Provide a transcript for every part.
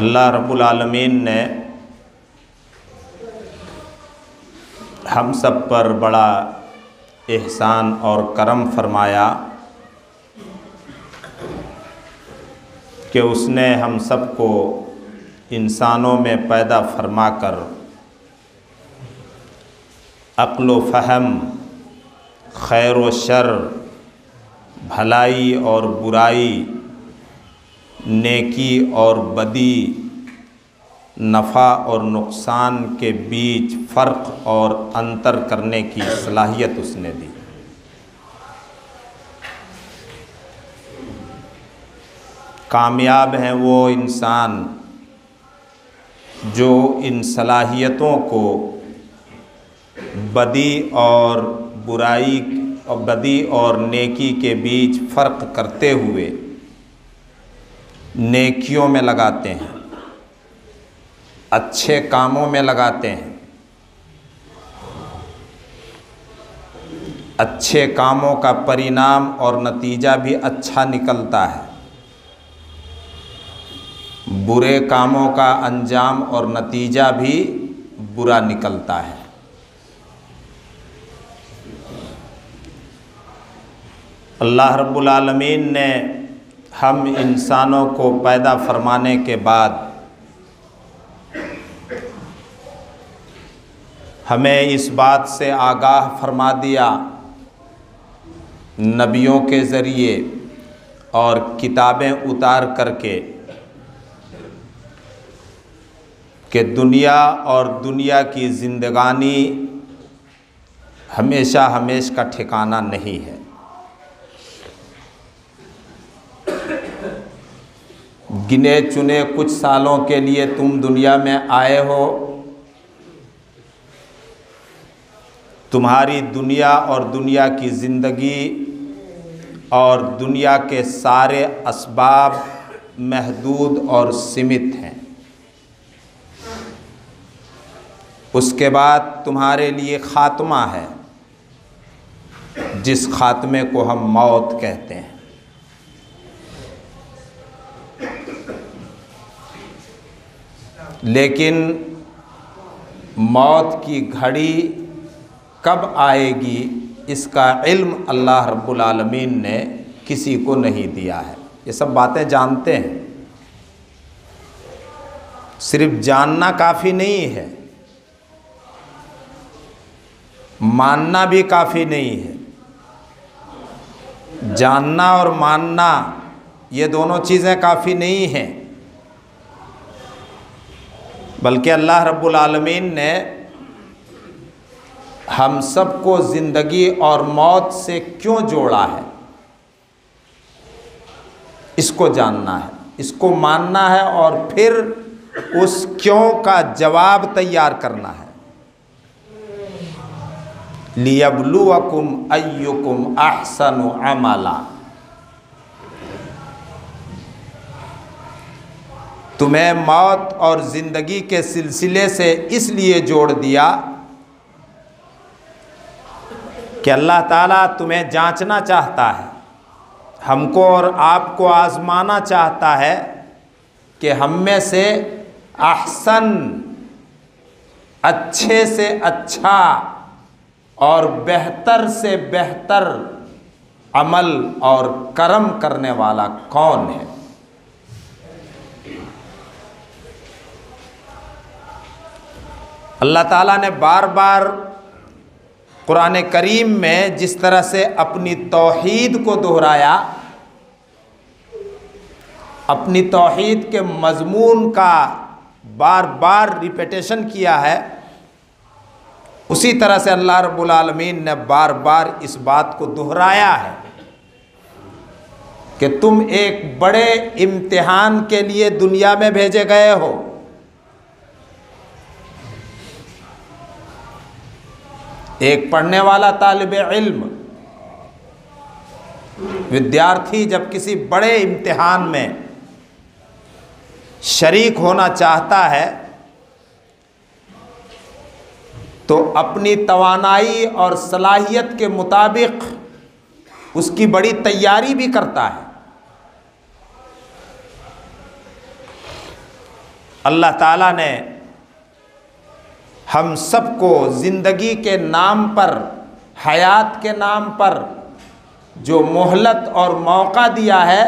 अल्लाह रब्बुल आलमीन ने हम सब पर बड़ा एहसान और करम फरमाया कि उसने हम सब को इंसानों में पैदा फरमा कर अक्ल व फ़हम, खैर व शर, भलाई और बुराई, नेकी और बदी, नफ़ा और नुकसान के बीच फ़र्क और अंतर करने की सलाहियत उसने दी। कामयाब हैं वो इंसान जो इन सलाहियतों को बदी और बुराई और बदी और नेकी के बीच फ़र्क करते हुए नेकियों में लगाते हैं, अच्छे कामों में लगाते हैं। अच्छे कामों का परिणाम और नतीजा भी अच्छा निकलता है, बुरे कामों का अंजाम और नतीजा भी बुरा निकलता है। अल्लाह रब्बुल आलमीन ने हम इंसानों को पैदा फरमाने के बाद हमें इस बात से आगाह फरमा दिया नबियों के ज़रिए और किताबें उतार करके कि दुनिया और दुनिया की ज़िंदगानी हमेशा हमेशा का ठिकाना नहीं है। गिने चुने कुछ सालों के लिए तुम दुनिया में आए हो। तुम्हारी दुनिया और दुनिया की ज़िंदगी और दुनिया के सारे असबाब महदूद और सीमित हैं। उसके बाद तुम्हारे लिए ख़ात्मा है, जिस ख़ात्मे को हम मौत कहते हैं। लेकिन मौत की घड़ी कब आएगी इसका इल्म अल्लाह रब्बुल आलमीन ने किसी को नहीं दिया है। ये सब बातें जानते हैं, सिर्फ जानना काफ़ी नहीं है, मानना भी काफ़ी नहीं है। जानना और मानना ये दोनों चीज़ें काफ़ी नहीं हैं, बल्कि अल्लाह रब्बुल आलमीन ने हम सबको ज़िंदगी और मौत से क्यों जोड़ा है, इसको जानना है, इसको मानना है और फिर उस क्यों का जवाब तैयार करना है। लियब्लुवकुम अय्युकुम अहसनु अमला। तुम्हें मौत और ज़िंदगी के सिलसिले से इसलिए जोड़ दिया कि अल्लाह ताला तुम्हें जांचना चाहता है, हमको और आपको आज़माना चाहता है कि हम में से अहसन, अच्छे से अच्छा और बेहतर से बेहतर अमल और कर्म करने वाला कौन है। अल्लाह ताला ने बार बार कुरान करीम में जिस तरह से अपनी तौहीद को दोहराया, अपनी तौहीद के मज़मून का बार बार रिपीटेशन किया है, उसी तरह से अल्लाह रब्बुल आलमीन ने बार बार इस बात को दोहराया है कि तुम एक बड़े इम्तिहान के लिए दुनिया में भेजे गए हो। एक पढ़ने वाला तालिब इल्म, विद्यार्थी जब किसी बड़े इम्तिहान में शरीक होना चाहता है तो अपनी तवानाई और सलाहियत के मुताबिक उसकी बड़ी तैयारी भी करता है। अल्लाह ताला ने हम सबको ज़िंदगी के नाम पर, हयात के नाम पर जो मोहलत और मौका दिया है,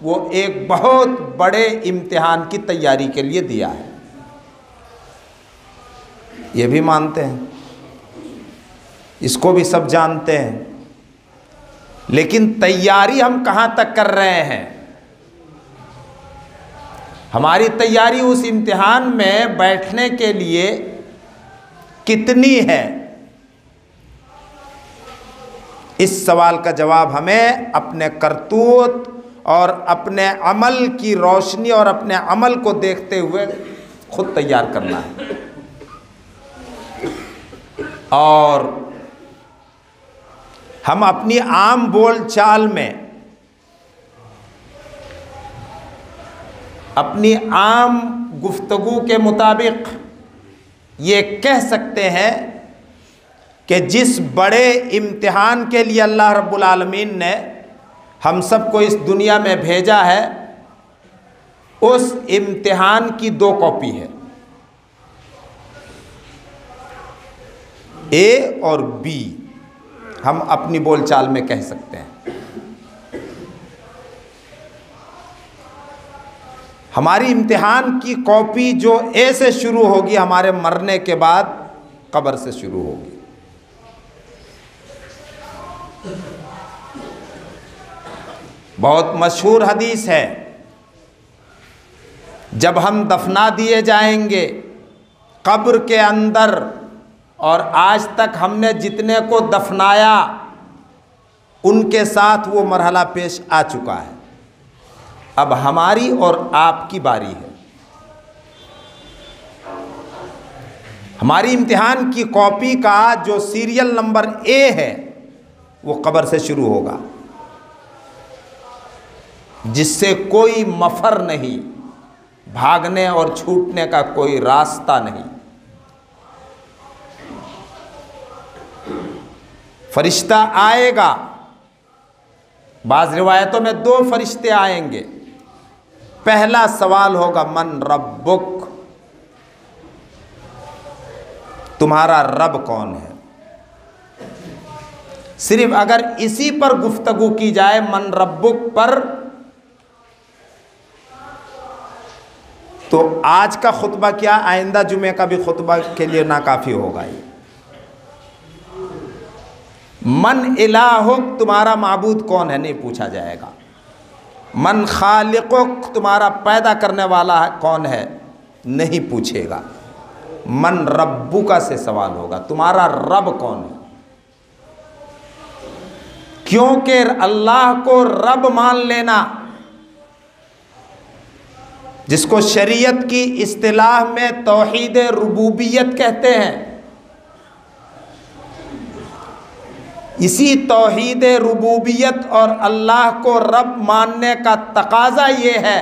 वो एक बहुत बड़े इम्तिहान की तैयारी के लिए दिया है। ये भी मानते हैं, इसको भी सब जानते हैं, लेकिन तैयारी हम कहाँ तक कर रहे हैं? हमारी तैयारी उस इम्तिहान में बैठने के लिए कितनी है? इस सवाल का जवाब हमें अपने करतूत और अपने अमल की रोशनी और अपने अमल को देखते हुए खुद तैयार करना है। और हम अपनी आम बोल चाल में, अपनी आम गुफ्तगू के मुताबिक ये कह सकते हैं कि जिस बड़े इम्तिहान के लिए अल्लाह रब्बुल आलमीन ने हम सबको इस दुनिया में भेजा है, उस इम्तिहान की दो कॉपी है, ए और बी। हम अपनी बोलचाल में कह सकते हैं। हमारी इम्तिहान की कॉपी जो ए से शुरू होगी, हमारे मरने के बाद कब्र से शुरू होगी। बहुत मशहूर हदीस है, जब हम दफना दिए जाएंगे कब्र के अंदर, और आज तक हमने जितने को दफनाया उनके साथ वो मरहला पेश आ चुका है, अब हमारी और आपकी बारी है। हमारी इम्तिहान की कॉपी का जो सीरियल नंबर ए है वो कब्र से शुरू होगा, जिससे कोई मफर नहीं, भागने और छूटने का कोई रास्ता नहीं। फरिश्ता आएगा, बाज़ रिवायतों में 2 फरिश्ते आएंगे। पहला सवाल होगा मन रब्बुक, तुम्हारा रब कौन है? सिर्फ अगर इसी पर गुफ्तगू की जाए, मन रब्बुक पर, तो आज का खुतबा क्या, आइंदा जुमे का भी खुतबा के लिए नाकाफी होगा। ये मन इलाहुक, तुम्हारा माबूद कौन है, नहीं पूछा जाएगा। मन खालिकुक, तुम्हारा पैदा करने वाला है कौन है, नहीं पूछेगा। मन रब्बुका से सवाल होगा, तुम्हारा रब कौन है? क्योंकि अल्लाह को रब मान लेना, जिसको शरीयत की इस्तिलाह में तौहीद रुबूबियत कहते हैं, इसी तौहीद रुबूबियत और अल्लाह को रब मानने का तकाजा ये है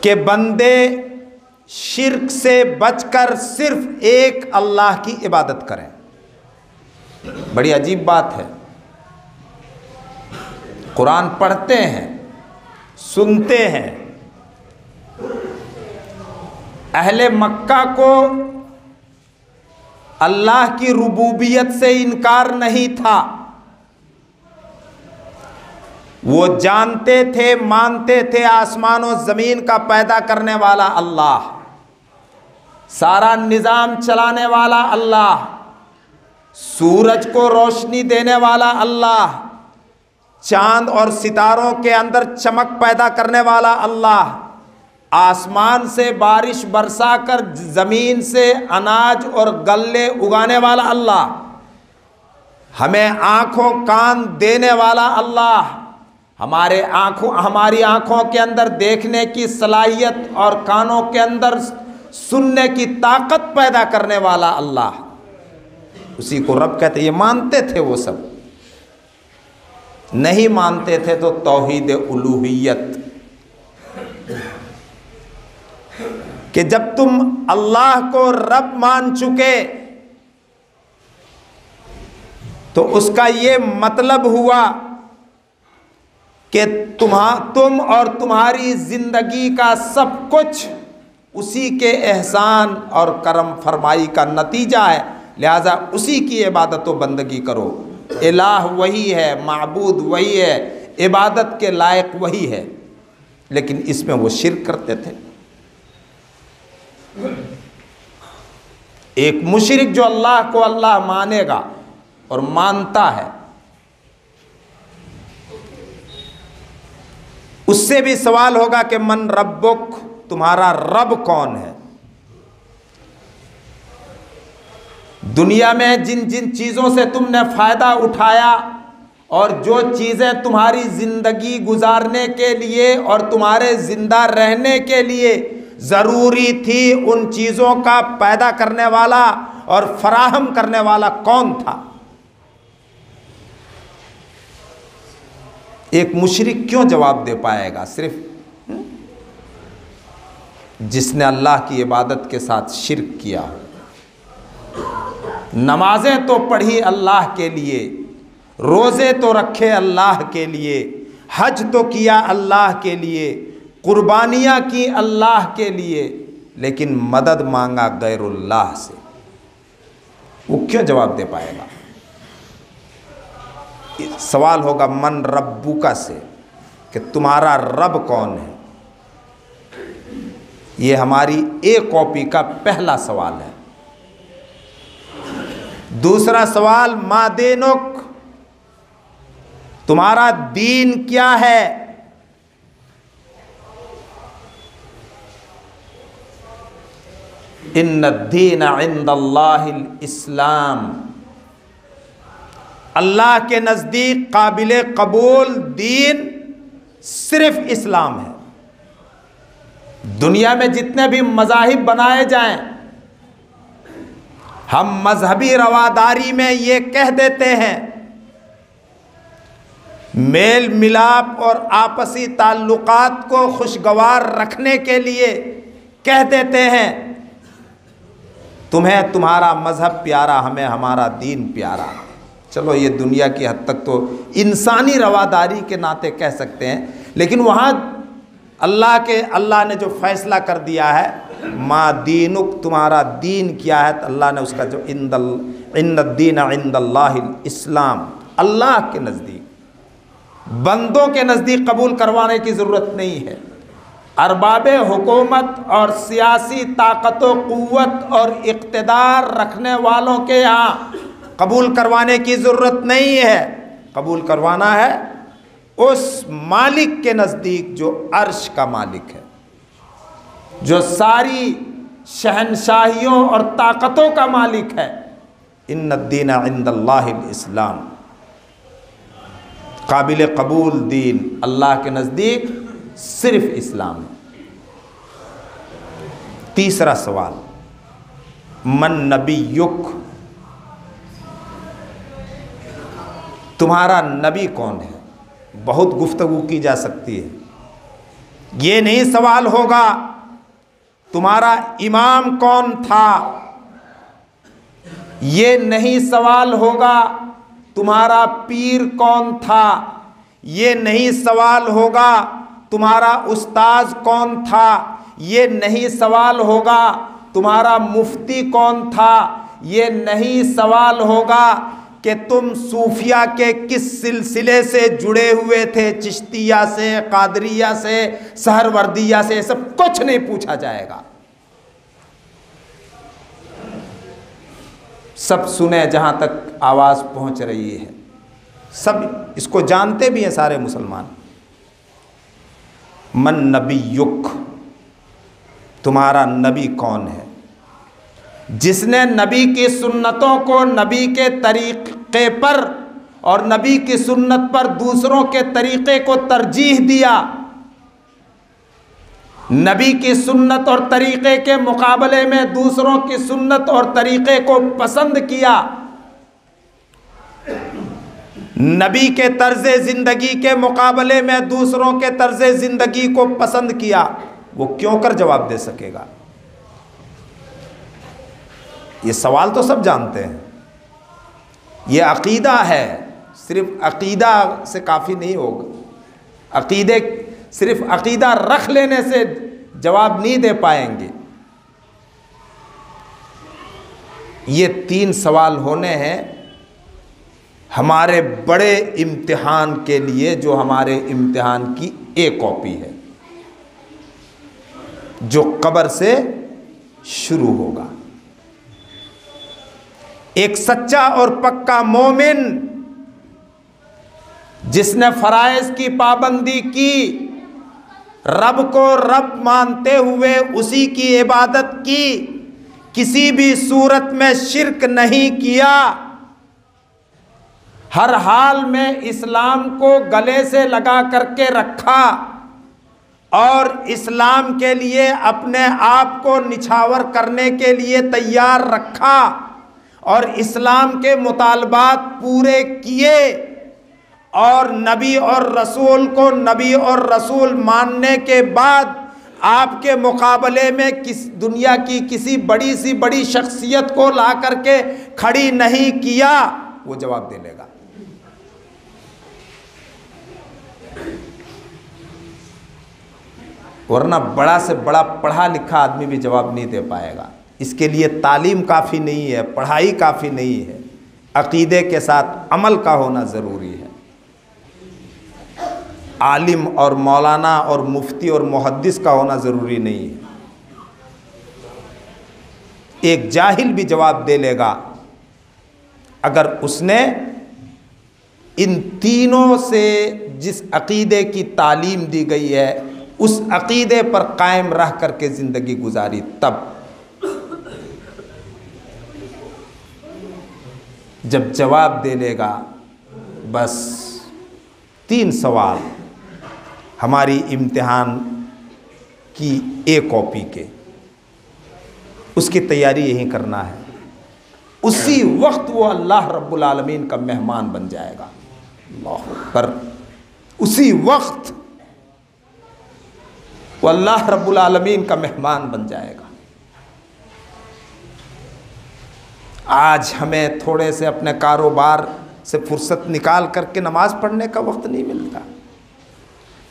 कि बंदे शिर्क से बचकर सिर्फ एक अल्लाह की इबादत करें। बड़ी अजीब बात है, कुरान पढ़ते हैं, सुनते हैं, अहले मक्का को अल्लाह की रुबूबियत से इनकार नहीं था। वो जानते थे, मानते थे आसमान और ज़मीन का पैदा करने वाला अल्लाह, सारा निज़ाम चलाने वाला अल्लाह, सूरज को रोशनी देने वाला अल्लाह, चांद और सितारों के अंदर चमक पैदा करने वाला अल्लाह, आसमान से बारिश बरसाकर ज़मीन से अनाज और गल्ले उगाने वाला अल्लाह, हमें आँखों कान देने वाला अल्लाह, हमारी आँखों के अंदर देखने की सलाहियत और कानों के अंदर सुनने की ताकत पैदा करने वाला अल्लाह, उसी को रब कहते। ये मानते थे वो सब, नहीं मानते थे तो तौहीद उलूहियत, कि जब तुम अल्लाह को रब मान चुके तो उसका ये मतलब हुआ कि तुम और तुम्हारी ज़िंदगी का सब कुछ उसी के एहसान और करम फरमाई का नतीजा है, लिहाजा उसी की इबादत व बंदगी करो। इलाह वही है, माबूद वही है, इबादत के लायक वही है। लेकिन इसमें वो शिर्क करते थे। एक मुशरिक जो अल्लाह को अल्लाह मानेगा और मानता है, उससे भी सवाल होगा कि मन रब्बुक, तुम्हारा रब कौन है। दुनिया में जिन जिन चीज़ों से तुमने फ़ायदा उठाया और जो चीज़ें तुम्हारी ज़िंदगी गुजारने के लिए और तुम्हारे ज़िंदा रहने के लिए ज़रूरी थी, उन चीज़ों का पैदा करने वाला और फराहम करने वाला कौन था। एक मुशरिक क्यों जवाब दे पाएगा? सिर्फ जिसने अल्लाह की इबादत के साथ शिर्क किया। नमाजें तो पढ़ी अल्लाह के लिए, रोज़े तो रखे अल्लाह के लिए, हज तो किया अल्लाह के लिए, कुर्बानियाँ की अल्लाह के लिए, लेकिन मदद मांगा गैरुल्लाह से, वो क्यों जवाब दे पाएगा? सवाल होगा मन रब्बुका से कि तुम्हारा रब कौन है। ये हमारी ए कॉपी का पहला सवाल है। दूसरा सवाल मा दीनुक, तुम्हारा दीन क्या है। इन्न दीन इंदल्लाहिल इस्लाम, अल्लाह के नज़दीक काबिल कबूल दीन सिर्फ इस्लाम है। दुनिया में जितने भी मज़ाहिब बनाए जाएं, हम मजहबी रवादारी में ये कह देते हैं, मेल मिलाप और आपसी ताल्लुकात को खुशगवार रखने के लिए कह देते हैं, तुम्हें तुम्हारा मजहब प्यारा, हमें हमारा दीन प्यारा। चलो ये दुनिया की हद तक तो इंसानी रवादारी के नाते कह सकते हैं, लेकिन वहाँ अल्लाह ने जो फैसला कर दिया है, मा दीनुक, तुम्हारा दीन क्या है, तो अल्लाह ने उसका जो इन्नद्दीन इंदल्लाहिल इस्लाम, अल्लाह के नज़दीक, बंदों के नज़दीक कबूल करवाने की ज़रूरत नहीं है। अरबाबे हुकूमत और सियासी ताकत व क़ुव्वत और इक़्तिदार रखने वालों के यहाँ कबूल करवाने की ज़रूरत नहीं है। कबूल करवाना है उस मालिक के नज़दीक जो अर्श का मालिक है, जो सारी शहनशाहियों और ताकतों का मालिक है। इन्नद्दीन इंदल्लाहिल इस्लाम, काबिल कबूल दीन अल्लाह के नज़दीक सिर्फ इस्लाम है। तीसरा सवाल मन नबीयुक, तुम्हारा नबी कौन है। बहुत गुफ्तगू की जा सकती है। ये नहीं सवाल होगा तुम्हारा इमाम कौन था, ये नहीं सवाल होगा तुम्हारा पीर कौन था, ये नहीं सवाल होगा तुम्हारा उस्ताद कौन था, ये नहीं सवाल होगा तुम्हारा मुफ्ती कौन था, ये नहीं सवाल होगा कि तुम सूफिया के किस सिलसिले से जुड़े हुए थे, चिश्तिया से, कादरिया से, सहरवर्दिया से, सब कुछ नहीं पूछा जाएगा। सब सुने जहाँ तक आवाज़ पहुँच रही है, सब इसको जानते भी हैं सारे मुसलमान। मन नबीयुक, तुम्हारा नबी कौन है, जिसने नबी की सुन्नतों को नबी के तरीक़े पर और नबी की सुन्नत पर दूसरों के तरीक़े को तरजीह दिया, नबी की सुन्नत और तरीक़े के मुकाबले में दूसरों की सुन्नत और तरीक़े को पसंद किया, नबी के तर्ज़ ज़िंदगी के मुकाबले में दूसरों के तर्ज़ ज़िंदगी को पसंद किया, वो क्यों कर जवाब दे सकेगा। ये सवाल तो सब जानते हैं। ये अक़ीदा है, सिर्फ अक़ीदा से काफ़ी नहीं होगा। सिर्फ अकीदा रख लेने से जवाब नहीं दे पाएंगे। ये 3 सवाल होने हैं हमारे बड़े इम्तिहान के लिए, जो हमारे इम्तिहान की एक कॉपी है, जो कब्र से शुरू होगा। एक सच्चा और पक्का मोमिन जिसने फराइज की पाबंदी की, रब को रब मानते हुए उसी की इबादत की, किसी भी सूरत में शिर्क नहीं किया, हर हाल में इस्लाम को गले से लगा करके रखा और इस्लाम के लिए अपने आप को निछावर करने के लिए तैयार रखा और इस्लाम के मुतालबात पूरे किए और नबी और रसूल को नबी और रसूल मानने के बाद आपके मुकाबले में दुनिया की किसी बड़ी सी बड़ी शख्सियत को ला करके खड़ी नहीं किया, वो जवाब दे लेगा। वरना बड़ा से बड़ा पढ़ा लिखा आदमी भी जवाब नहीं दे पाएगा। इसके लिए तालीम काफ़ी नहीं है, पढ़ाई काफ़ी नहीं है, अकीदे के साथ अमल का होना ज़रूरी है। आलिम और मौलाना और मुफ्ती और मुहद्दिस का होना ज़रूरी नहीं है। एक जाहिल भी जवाब दे लेगा अगर उसने इन तीनों से जिस अकीदे की तालीम दी गई है उस अकीदे पर कायम रह करके ज़िंदगी गुजारी। तब जब जवाब दे लेगा, बस 3 सवाल हमारी इम्तिहान की एक कॉपी के, उसकी तैयारी यही करना है। उसी वक्त वो अल्लाह रब्बुल आलमीन का मेहमान बन जाएगा। अल्लाह अकबर। उसी वक्त वो अल्लाह रब्बुल आलमीन का मेहमान बन जाएगा। आज हमें थोड़े से अपने कारोबार से फुर्सत निकाल करके नमाज पढ़ने का वक्त नहीं मिलता,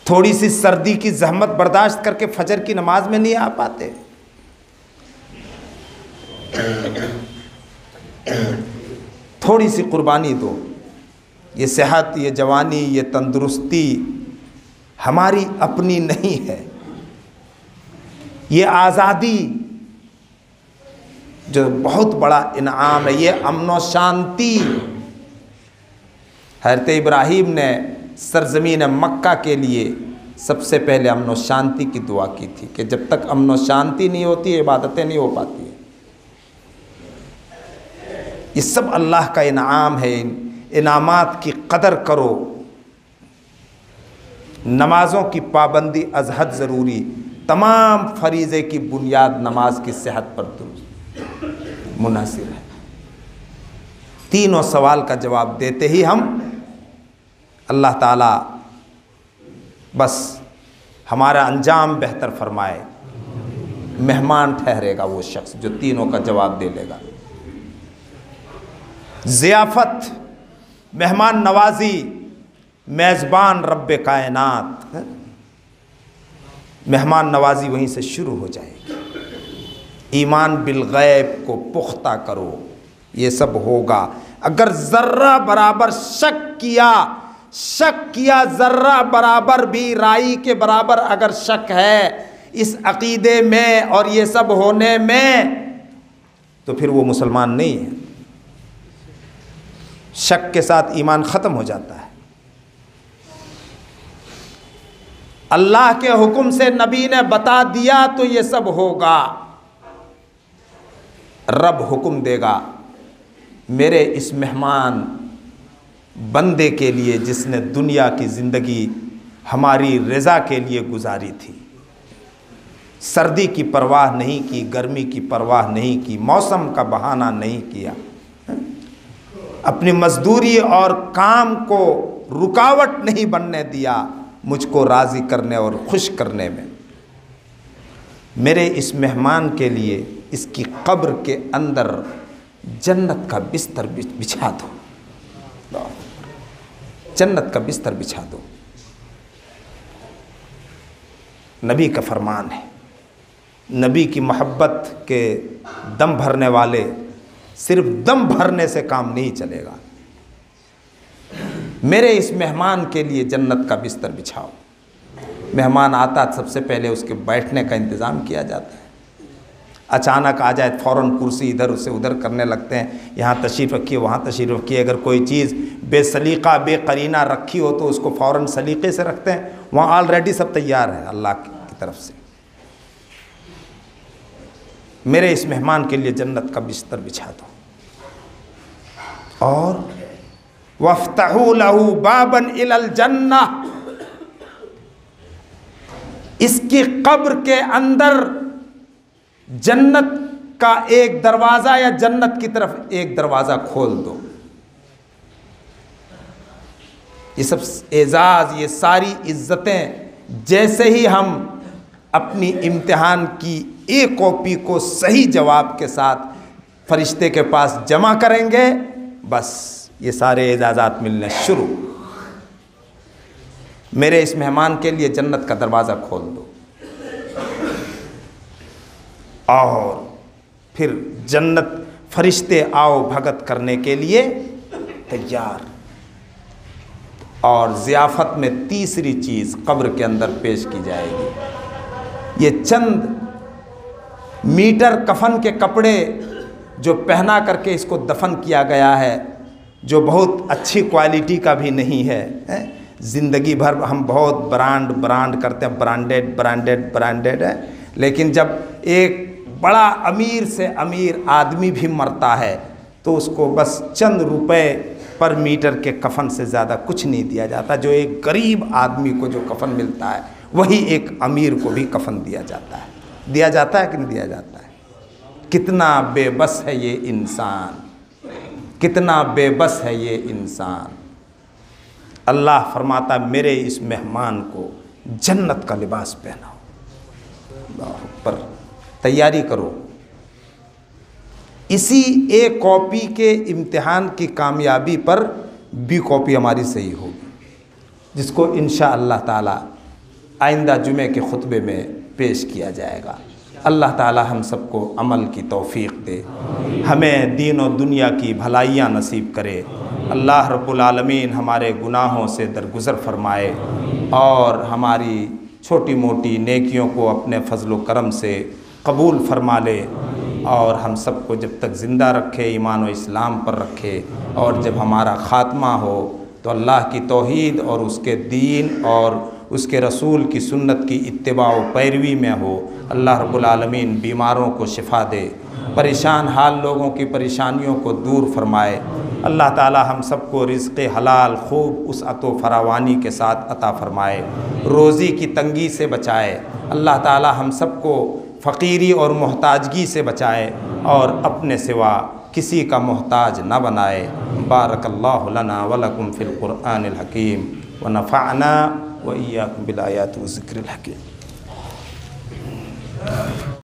थोड़ी सी सर्दी की जहमत बर्दाश्त करके फजर की नमाज में नहीं आ पाते, थोड़ी सी कुर्बानी दो। ये सेहत, ये जवानी, ये तंदुरुस्ती हमारी अपनी नहीं है। ये आज़ादी जो बहुत बड़ा इनाम है, ये अमन व शांति। हज़रत इब्राहीम ने सरज़मीन मक्का के लिए सबसे पहले अमन व शांति की दुआ की थी कि जब तक अमन व शांति नहीं होती इबादतें नहीं हो पाती। ये सब अल्लाह का इनाम है। इनामात की कदर करो। नमाज़ों की पाबंदी अज़हद ज़रूरी। तमाम फरीज़े की बुनियाद नमाज की सेहत पर मुनासिर है। तीनों सवाल का जवाब देते ही हम अल्लाह ताला बस हमारा अंजाम बेहतर फरमाए। मेहमान ठहरेगा वो शख्स जो तीनों का जवाब दे लेगा। ज़ियाफ़त, मेहमान नवाजी, मेज़बान रब्बे कायनात, मेहमान नवाजी वहीं से शुरू हो जाएगी। ईमान बिल गैब को पुख्ता करो, ये सब होगा। अगर ज़र्रा बराबर शक किया ज़र्रा बराबर भी राई के बराबर अगर शक है इस अकीदे में और ये सब होने में, तो फिर वो मुसलमान नहीं है। शक के साथ ईमान ख़त्म हो जाता है। अल्लाह के हुक्म से नबी ने बता दिया तो ये सब होगा। रब हुक्म देगा मेरे इस मेहमान बंदे के लिए जिसने दुनिया की ज़िंदगी हमारी रज़ा के लिए गुजारी थी, सर्दी की परवाह नहीं की, गर्मी की परवाह नहीं की, मौसम का बहाना नहीं किया, अपनी मजदूरी और काम को रुकावट नहीं बनने दिया मुझको राज़ी करने और खुश करने में। मेरे इस मेहमान के लिए इसकी कब्र के अंदर जन्नत का बिस्तर बिछा दो, जन्नत का बिस्तर बिछा दो। नबी का फरमान है। नबी की मोहब्बत के दम भरने वाले, सिर्फ दम भरने से काम नहीं चलेगा। मेरे इस मेहमान के लिए जन्नत का बिस्तर बिछाओ। मेहमान आता सबसे पहले उसके बैठने का इंतज़ाम किया जाता है। अचानक आ जाए फ़ौरन कुर्सी इधर से उधर करने लगते हैं, यहाँ तशरीफ़ रखिए, वहाँ तशरीफ़ रखिए। अगर कोई चीज़ बेसलीका बेकरीना रखी हो तो उसको फ़ौरन सलीक़े से रखते हैं। वहाँ ऑलरेडी सब तैयार है अल्लाह की तरफ से। मेरे इस मेहमान के लिए जन्नत का बिस्तर बिछा दो। और वफ्तहू लहू बाबन इलल जन्नह, इसकी कब्र के अंदर जन्नत का एक दरवाज़ा या जन्नत की तरफ एक दरवाज़ा खोल दो। ये सब एजाज़, ये सारी इज्जतें जैसे ही हम अपनी इम्तिहान की एक कॉपी को सही जवाब के साथ फरिश्ते के पास जमा करेंगे, बस ये सारे एजाज़ात मिलने शुरू। मेरे इस मेहमान के लिए जन्नत का दरवाज़ा खोल दो। और फिर जन्नत फरिश्ते आओ भगत करने के लिए तैयार। और ज़ियाफ़त में तीसरी चीज़ कब्र के अंदर पेश की जाएगी। ये चंद मीटर कफन के कपड़े जो पहना करके इसको दफन किया गया है, जो बहुत अच्छी क्वालिटी का भी नहीं है। ज़िंदगी भर हम बहुत ब्रांड करते हैं, ब्रांडेड है, लेकिन जब एक बड़ा अमीर से अमीर आदमी भी मरता है तो उसको बस चंद रुपए पर मीटर के कफन से ज़्यादा कुछ नहीं दिया जाता। जो एक गरीब आदमी को जो कफन मिलता है वही एक अमीर को भी कफन दिया जाता है। दिया जाता है कि नहीं दिया जाता है? कितना बेबस है ये इंसान, कितना बेबस है ये इंसान। अल्लाह फरमाता मेरे इस मेहमान को जन्नत का लिबास पहनाओ। अल्लाह पर तैयारी करो। इसी एक कॉपी के इम्तिहान की कामयाबी पर बी कॉपी हमारी सही होगी, जिसको इंशाअल्लाह ताला आइंदा जुमे के खुतबे में पेश किया जाएगा। अल्लाह ताला हम सबको अमल की तौफीक दे, हमें दीन और दुनिया की भलाइयाँ नसीब करे। अल्लाह रब्बुल आलमीन हमारे गुनाहों से दरगुज़र फरमाए और हमारी छोटी मोटी नेकियों को अपने फजल व करम से कबूल फरमा ले, और हम सबको जब तक ज़िंदा रखे ईमान व इस्लाम पर रखे, और जब हमारा ख़ात्मा हो तो अल्लाह की तौहीद और उसके दीन और उसके रसूल की सुन्नत की इत्तिबा व पैरवी में हो। अल्लाह रब्बुल आलमीन बीमारों को शिफा दे, परेशान हाल लोगों की परेशानियों को दूर फरमाए। अल्लाह ताला हम सबको रिज़्क़ हलाल खूब उस अतो फरावानी के साथ अता फरमाए, रोज़ी की तंगी से बचाए। अल्लाह ताला हम सबको फ़कीरी और मोहताजगी से बचाए और अपने सिवा किसी का मोहताज न बनाए। बारकल्लाहु लना व लकुम फ़िल क़ुरआनिल हकीम व नफ़अना व इय्याकुम बिल आयाति व ज़िक्रिल हकीम।